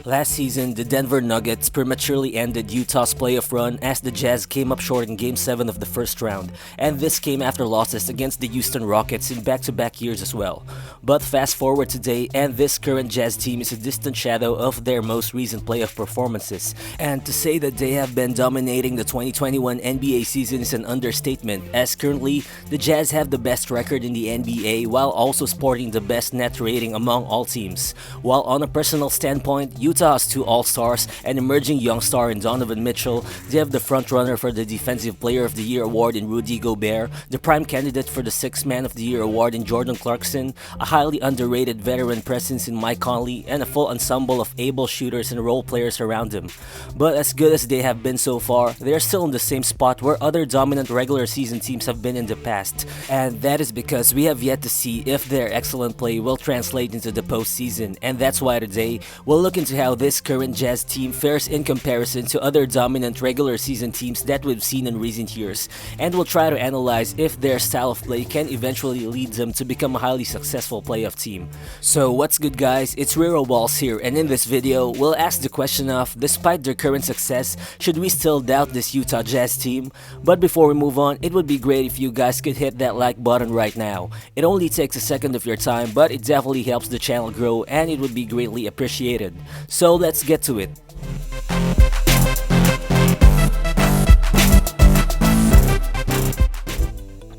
Last season, the Denver Nuggets prematurely ended Utah's playoff run as the Jazz came up short in Game 7 of the first round, and this came after losses against the Houston Rockets in back-to-back years as well. But fast forward today, and this current Jazz team is a distant shadow of their most recent playoff performances. And to say that they have been dominating the 2021 NBA season is an understatement, as currently, the Jazz have the best record in the NBA while also sporting the best net rating among all teams. While on a personal standpoint, Utah has two All-Stars, an emerging young star in Donovan Mitchell. They have the frontrunner for the Defensive Player of the Year award in Rudy Gobert, the prime candidate for the Sixth Man of the Year award in Jordan Clarkson, a highly underrated veteran presence in Mike Conley, and a full ensemble of able shooters and role players around them. But as good as they have been so far, they are still in the same spot where other dominant regular season teams have been in the past, and that is because we have yet to see if their excellent play will translate into the postseason, and that's why today we'll look into how this current Jazz team fares in comparison to other dominant regular season teams that we've seen in recent years, and we'll try to analyze if their style of play can eventually lead them to become a highly successful playoff team. So what's good guys, it's Rero Walls here, and in this video, we'll ask the question of, despite their current success, should we still doubt this Utah Jazz team? But before we move on, it would be great if you guys could hit that like button right now. It only takes a second of your time, but it definitely helps the channel grow and it would be greatly appreciated. So let's get to it.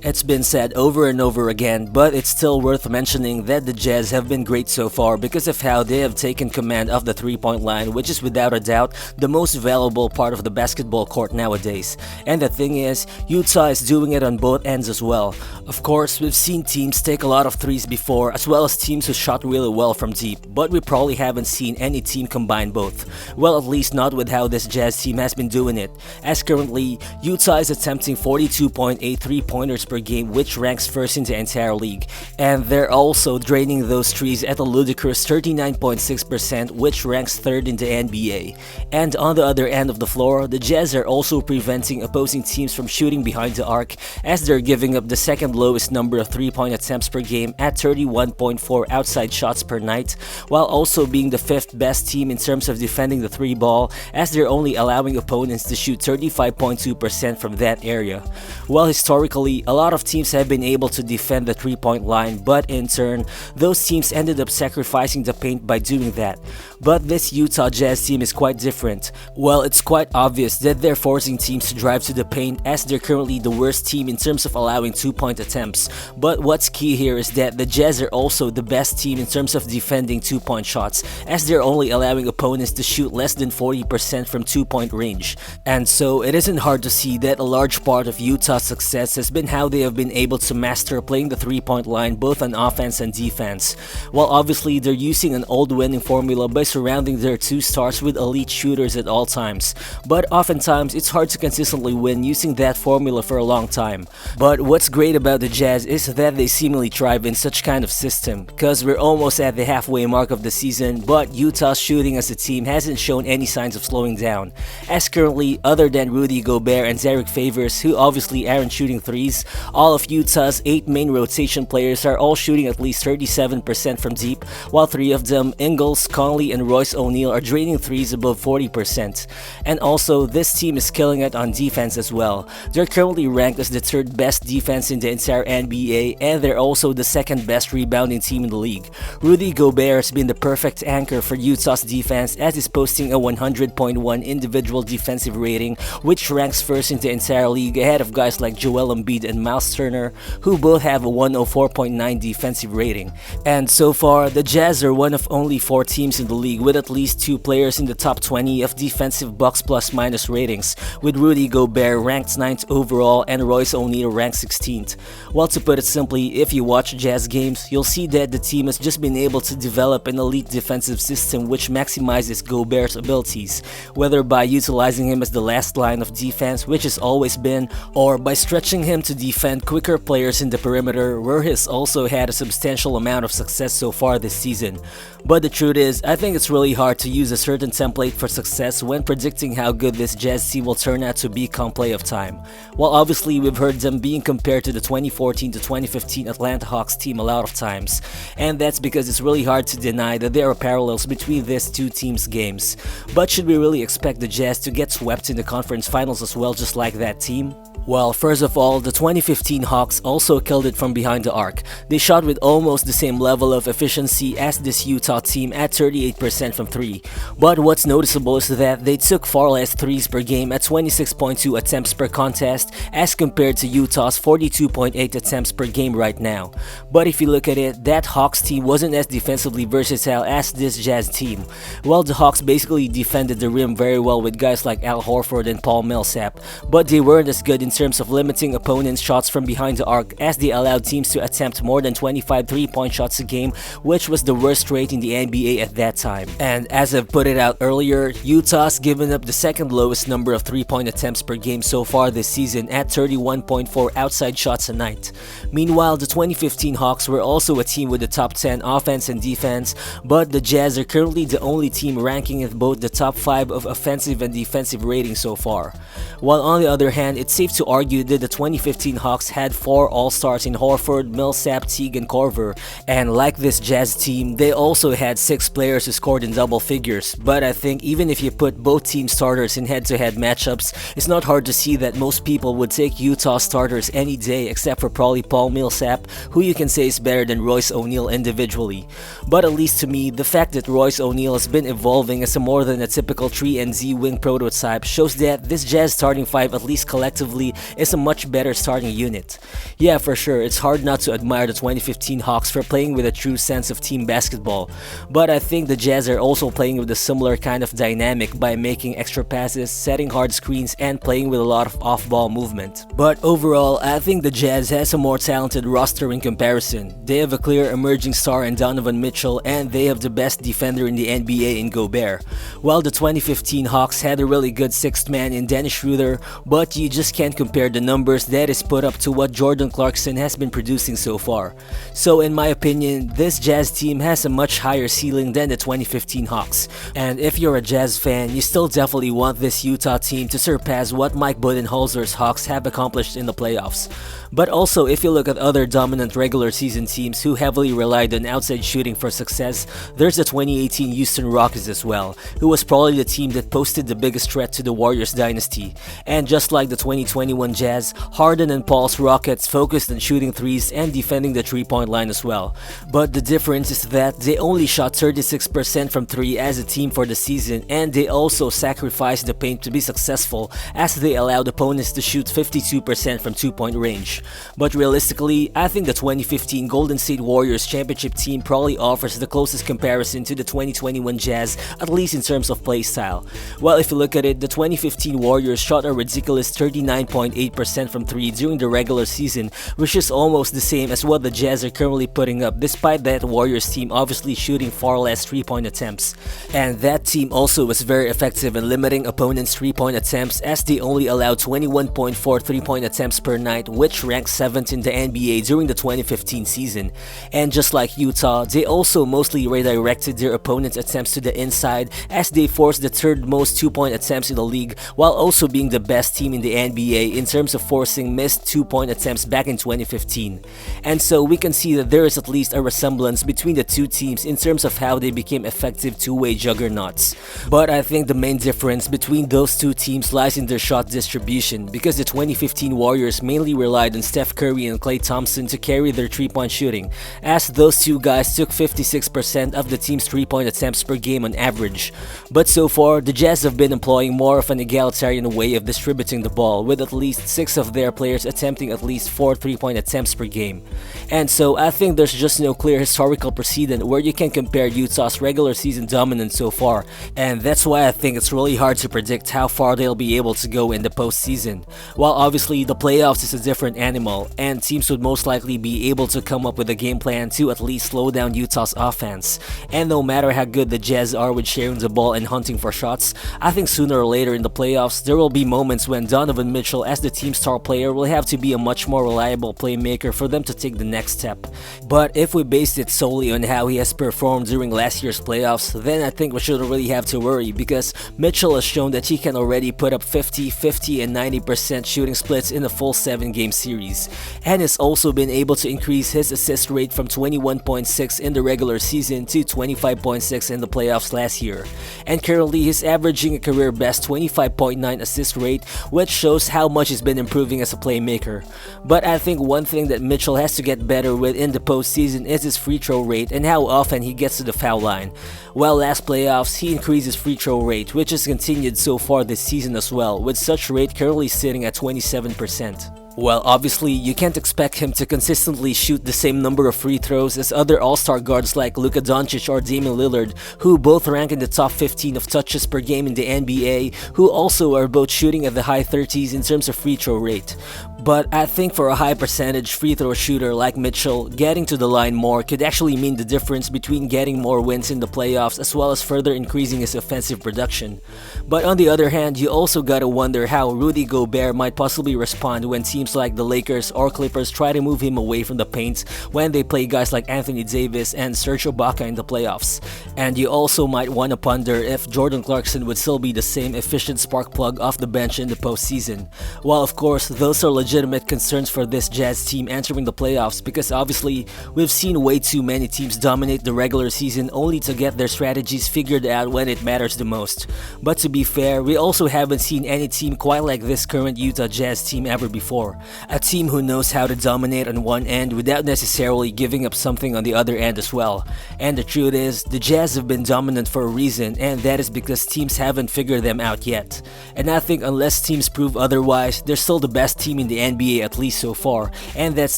It's been said over and over again, but it's still worth mentioning that the Jazz have been great so far because of how they have taken command of the three-point line, which is without a doubt the most valuable part of the basketball court nowadays. And the thing is, Utah is doing it on both ends as well. Of course, we've seen teams take a lot of threes before, as well as teams who shot really well from deep, but we probably haven't seen any team combine both. Well, at least not with how this Jazz team has been doing it, as currently, Utah is attempting 42.8 three-pointers per game, which ranks first in the entire league, and they're also draining those threes at a ludicrous 39.6%, which ranks third in the NBA. And on the other end of the floor, the Jazz are also preventing opposing teams from shooting behind the arc, as they're giving up the second lowest number of three-point attempts per game at 31.4 outside shots per night, while also being the fifth best team in terms of defending the three ball, as they're only allowing opponents to shoot 35.2% from that area. Well, historically, a lot of teams have been able to defend the three-point line, but in turn, those teams ended up sacrificing the paint by doing that. But this Utah Jazz team is quite different. Well, it's quite obvious that they're forcing teams to drive to the paint, as they're currently the worst team in terms of allowing two-point attempts. But what's key here is that the Jazz are also the best team in terms of defending two-point shots, as they're only allowing opponents to shoot less than 40% from two-point range. And so, it isn't hard to see that a large part of Utah's success has been how they have been able to master playing the three-point line both on offense and defense. While obviously they're using an old winning formula by surrounding their two stars with elite shooters at all times, but oftentimes it's hard to consistently win using that formula for a long time. But what's great about the Jazz is that they seemingly thrive in such kind of system, because we're almost at the halfway mark of the season, but Utah's shooting as a team hasn't shown any signs of slowing down, as currently, other than Rudy Gobert and Derek Favors, who obviously aren't shooting threes, all of Utah's 8 main rotation players are all shooting at least 37% from deep, while 3 of them, Ingles, Conley, and Royce O'Neale, are draining threes above 40%. And also, this team is killing it on defense as well. They're currently ranked as the third best defense in the entire NBA, and they're also the second best rebounding team in the league. Rudy Gobert has been the perfect anchor for Utah's defense, as he's posting a 100.1 individual defensive rating, which ranks first in the entire league ahead of guys like Joel Embiid and Miles Turner, who both have a 104.9 defensive rating. And so far, the Jazz are one of only 4 teams in the league with at least 2 players in the top 20 of defensive box plus minus ratings, with Rudy Gobert ranked 9th overall and Royce O'Neale ranked 16th. Well, to put it simply, if you watch Jazz games, you'll see that the team has just been able to develop an elite defensive system which maximizes Gobert's abilities, whether by utilizing him as the last line of defense, which has always been, or by stretching him to defend and quicker players in the perimeter, where he's also had a substantial amount of success so far this season. But the truth is, I think it's really hard to use a certain template for success when predicting how good this Jazz team will turn out to be come playoff time. While obviously we've heard them being compared to the 2014 to 2015 Atlanta Hawks team a lot of times, and that's because it's really hard to deny that there are parallels between these two teams' games. But should we really expect the Jazz to get swept in the conference finals as well, just like that team? Well, first of all, the 2015 Hawks also killed it from behind the arc. They shot with almost the same level of efficiency as this Utah team at 38% from 3. But what's noticeable is that they took far less threes per game at 26.2 attempts per contest as compared to Utah's 42.8 attempts per game right now. But if you look at it, that Hawks team wasn't as defensively versatile as this Jazz team. Well, the Hawks basically defended the rim very well with guys like Al Horford and Paul Millsap, but they weren't as good in terms of limiting opponents' shots from behind the arc, as they allowed teams to attempt more than 25 3-point shots a game, which was the worst rate in the NBA at that time. And as I've put it out earlier, Utah's given up the second lowest number of 3-point attempts per game so far this season at 31.4 outside shots a night. Meanwhile, the 2015 Hawks were also a team with the top 10 offense and defense, but the Jazz are currently the only team ranking in both the top 5 of offensive and defensive ratings so far. While on the other hand, it's safe to argue that the 2015 Hawks had 4 All-Stars in Horford, Millsap, Teague, and Korver, and like this Jazz team, they also had 6 players who scored in double figures. But I think even if you put both team starters in head-to-head matchups, it's not hard to see that most people would take Utah starters any day except for probably Paul Millsap, who you can say is better than Royce O'Neale individually. But at least to me, the fact that Royce O'Neale has been evolving as a more than a typical 3-and-Z wing prototype shows that this Jazz starting 5, at least collectively, is a much better starting unit. Yeah, for sure, it's hard not to admire the 2015 Hawks for playing with a true sense of team basketball, but I think the Jazz are also playing with a similar kind of dynamic by making extra passes, setting hard screens, and playing with a lot of off-ball movement. But overall, I think the Jazz has a more talented roster in comparison. They have a clear emerging star in Donovan Mitchell, and they have the best defender in the NBA in Gobert. While the 2015 Hawks had a really good sixth man in Dennis Schroeder, but you just can't compare the numbers that is put up to what Jordan Clarkson has been producing so far. So in my opinion, this Jazz team has a much higher ceiling than the 2015 Hawks. And if you're a Jazz fan, you still definitely want this Utah team to surpass what Mike Budenholzer's Hawks have accomplished in the playoffs. But also, if you look at other dominant regular season teams who heavily relied on outside shooting for success, there's the 2018 Houston Rockets as well, who was probably the team that posted the biggest threat to the Warriors dynasty. And just like the 2021 Jazz, Harden and Paul's Rockets focused on shooting threes and defending the 3-point line as well. But the difference is that they only shot 36% from 3 as a team for the season, and they also sacrificed the paint to be successful as they allowed opponents to shoot 52% from 2-point range. But realistically, I think the 2015 Golden State Warriors championship team probably offers the closest comparison to the 2021 Jazz, at least in terms of play style. Well, if you look at it, the 2015 Warriors shot a ridiculous 39.8% from 3 during the regular season, which is almost the same as what the Jazz are currently putting up, despite that Warriors team obviously shooting far less 3-point attempts. And that team also was very effective in limiting opponents' 3-point attempts, as they only allowed 21.4 3-point attempts per night, which ranked 7th in the NBA during the 2015 season. And just like Utah, they also mostly redirected their opponents' attempts to the inside, as they forced the 3rd most 2-point attempts in the league, while also being the best team in the NBA in terms of forcing missed 2-point attempts back in 2015. And so we can see that there is at least a resemblance between the two teams in terms of how they became effective two-way juggernauts. But I think the main difference between those two teams lies in their shot distribution, because the 2015 Warriors mainly relied on Steph Curry and Klay Thompson to carry their 3-point shooting, as those two guys took 56% of the team's 3-point attempts per game on average. But so far, the Jazz have been employing more of an egalitarian way of distributing the ball, with at least 6 of their players attempting at least 4 3-point attempts per game. And so I think there's just no clear historical precedent where you can compare Utah's regular season dominance so far, and that's why I think it's really hard to predict how far they'll be able to go in the postseason. While obviously the playoffs is a different animal, and teams would most likely be able to come up with a game plan to at least slow down Utah's offense. And no matter how good the Jazz are with sharing the ball and hunting for shots, I think sooner or later in the playoffs there will be moments when Donovan Mitchell Mitchell as the team's star player will have to be a much more reliable playmaker for them to take the next step. But if we based it solely on how he has performed during last year's playoffs, then I think we shouldn't really have to worry, because Mitchell has shown that he can already put up 50, 50, and 90% shooting splits in a full 7-game series, and has also been able to increase his assist rate from 21.6 in the regular season to 25.6 in the playoffs last year. And currently he's averaging a career best 25.9 assist rate, which shows how much he's been improving as a playmaker. But I think one thing that Mitchell has to get better with in the postseason is his free throw rate and how often he gets to the foul line. Well, last playoffs he increased his free throw rate, which has continued so far this season as well, with such rate currently sitting at 27%. Well, obviously, you can't expect him to consistently shoot the same number of free throws as other all-star guards like Luka Doncic or Damian Lillard, who both rank in the top 15 of touches per game in the NBA, who also are both shooting at the high 30s in terms of free throw rate. But I think for a high percentage free throw shooter like Mitchell, getting to the line more could actually mean the difference between getting more wins in the playoffs as well as further increasing his offensive production. But on the other hand, you also gotta wonder how Rudy Gobert might possibly respond when teams like the Lakers or Clippers try to move him away from the paint when they play guys like Anthony Davis and Serge Ibaka in the playoffs. And you also might wanna ponder if Jordan Clarkson would still be the same efficient spark plug off the bench in the postseason. While of course, those are legitimate concerns for this Jazz team entering the playoffs, because obviously we've seen way too many teams dominate the regular season only to get their strategies figured out when it matters the most. But to be fair, we also haven't seen any team quite like this current Utah Jazz team ever before. A team who knows how to dominate on one end without necessarily giving up something on the other end as well. And the truth is, the Jazz have been dominant for a reason, and that is because teams haven't figured them out yet. And I think unless teams prove otherwise, they're still the best team in the NBA, at least so far, and that's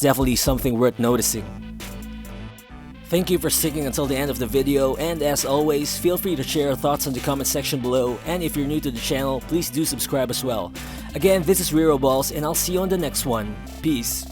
definitely something worth noticing. Thank you for sticking until the end of the video, and as always, feel free to share your thoughts in the comment section below, and if you're new to the channel, please do subscribe as well. Again, this is Rero Balls, and I'll see you on the next one. Peace.